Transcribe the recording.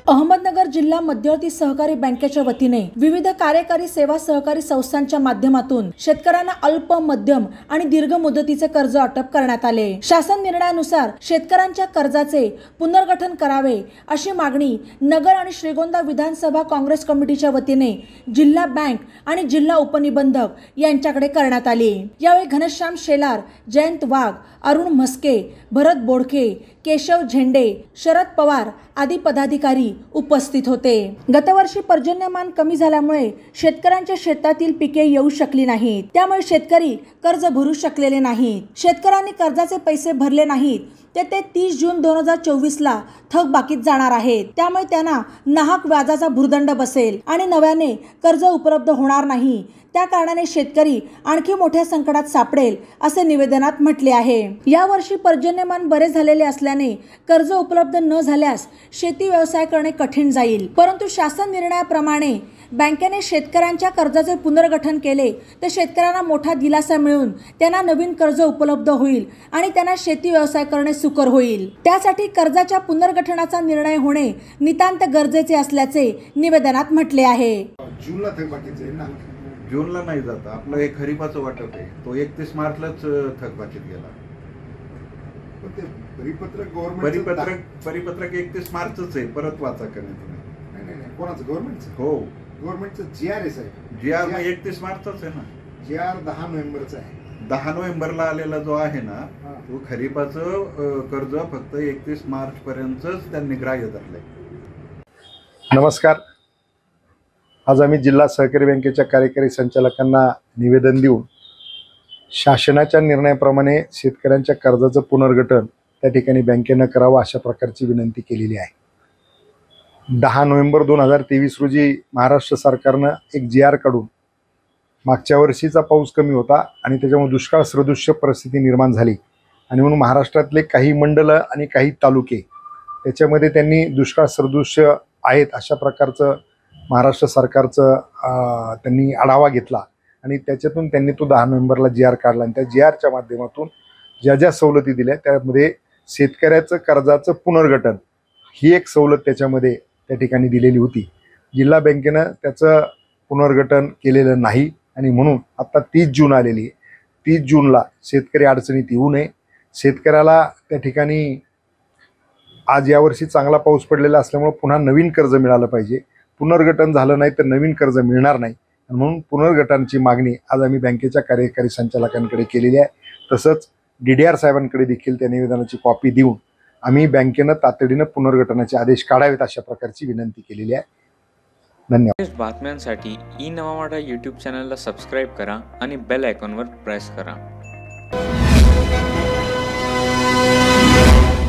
अहमदनगर जिल्हा मध्यवर्ती सहकारी बँकेच्या वतीने विविध कार्यकारी सेवा सहकारी संस्थांच्या माध्यमातून शेतकऱ्यांना अल्प, मध्यम आणि दीर्घ मुदतीचे कर्ज वाटप करण्यात आले। शासन निर्णयानुसार शेतकऱ्यांच्या कर्जाचे पुनर्गठन करावे अशी मागणी नगर आणि श्रीगोंदा विधानसभा काँग्रेस कमिटीच्या वतीने जिल्हा बँक आणि जिल्हा उपनिबंधक यांच्याकडे करण्यात आली। यावेळी घनश्याम शेलार, जयंत वाघ, अरुण म्हस्के, भरत बोडखे, केशव झेंडे, शरद पवार आदी पदाधिकारी उपस्थित होते। गतवर्षी पर्जन्यमान कमी झाल्यामुळे शेतकऱ्यांच्या शेतातील पिके येऊ शकली नाहीत, त्यामुळे शेतकरी कर्ज भरू शकलेले नाहीत। शेतकऱ्यांनी कर्जाचे पैसे भरले नाहीत ते 30 जून 2024 ला थकबाकीत जाणार आहेत, त्यामुळे त्यांना नाहक व्याजाचा भुर्दंड बसेल आणि नव्याने कर्ज उपलब्ध होणार नाही। त्या कारणाने शेतकरी आणखी मोठ्या संकटात सापडेल असे निवेदनात म्हटले आहे। यावर्षी पर्जन्यमान बरे झालेले असल्याने कर्ज उपलब्ध न झाल्यास शेती व्यवसाय करणे कठीण जाईल, परंतु शासन निर्णयाप्रमाणे बँकेने शेतकऱ्यांच्या कर्जाचे पुनर्गठन केले तर शेतकऱ्यांना मोठा दिलासा मिळून त्यांना नवीन कर्ज उपलब्ध होईल आणि त्यांना शेती व्यवसाय करणे सुकर होईल। त्यासाठी कर्जाच्या पुनर्गठनाचा निर्णय होणे नितांत गरजेचे असल्याचे निवेदनात म्हटले आहे। जूनला नाही जात, आपलं हे खरीपाचं वाटप आहे तो 31 मार्चलाच थकबाकीत गेला। परिपत्रक 31 मार्चच आहे, परत वाचा करेल तुम्ही। नाही कोणाचं? गव्हर्नमेंटचं? हो, गव्हर्नमेंटचं GR आहे साहेब। GR मग 31 मार्चच आहे ना। GR 10 नोव्हेंबरचा आहे। 10 नोव्हेंबरला आलेला जो आहे ना तो खरीपाचं कर्ज फक्त 31 मार्च पर्यंतच त्यांनी ग्राह्य धरलंय। नमस्कार, आज आम्ही जिल्हा सहकारी बँकेच्या कार्यकारी संचालकांना निवेदन देऊन शासनाच्या निर्णयाप्रमाणे शेतकऱ्यांच्या कर्जाचं पुनर्गठन त्या ठिकाणी बँकेनं करावं अशा प्रकारची विनंती केलेली आहे। 10 नोव्हेंबर 2023 रोजी महाराष्ट्र सरकारनं एक GR काढून मागच्या वर्षीचा पाऊस कमी होता आणि त्याच्यामुळे दुष्काळ सदृश्य परिस्थिती निर्माण झाली आणि म्हणून महाराष्ट्रातले काही मंडलं आणि काही तालुके त्याच्यामध्ये त्यांनी दुष्काळ सदृश्य आहेत अशा प्रकारचं महाराष्ट्र सरकारचं त्यांनी आढावा घेतला आणि त्याच्यातून त्यांनी तो 10 नोव्हेंबरला GR काढला आणि त्या GRच्या माध्यमातून ज्या ज्या सवलती दिल्या त्यामध्ये शेतकऱ्याचं कर्जाचं पुनर्गठन ही एक सवलत त्याच्यामध्ये त्या ठिकाणी दिलेली होती। जिल्हा बँकेनं त्याचं पुनर्गठन केलेलं नाही आणि म्हणून आता 30 जून आलेली आहे। 30 जूनला शेतकरी अडचणीत येऊ नये, शेतकऱ्याला त्या ठिकाणी आज यावर्षी चांगला पाऊस पडलेला असल्यामुळे पुन्हा नवीन कर्ज मिळालं पाहिजे। पुनर्गठन झालं नाही तर नवीन कर्ज मिळणार नाही, म्हणून पुनर्गठनाची मागणी आज आम्ही बँकेच्या कार्यकारी संचालकांकडे केलेली आहे। तसंच DDR साहेबांकडे देखील त्या निवेदनाची कॉपी देऊन आम्ही बँकेनं तातडीनं पुनर्गठनाचे आदेश काढावेत अशा प्रकारची विनंती केलेली आहे। धन्यवाद। बातम्यांसाठी ई-नवा मराठा यूट्यूब चॅनलला सबस्क्राईब करा आणि बेल आयकॉनवर प्रेस करा।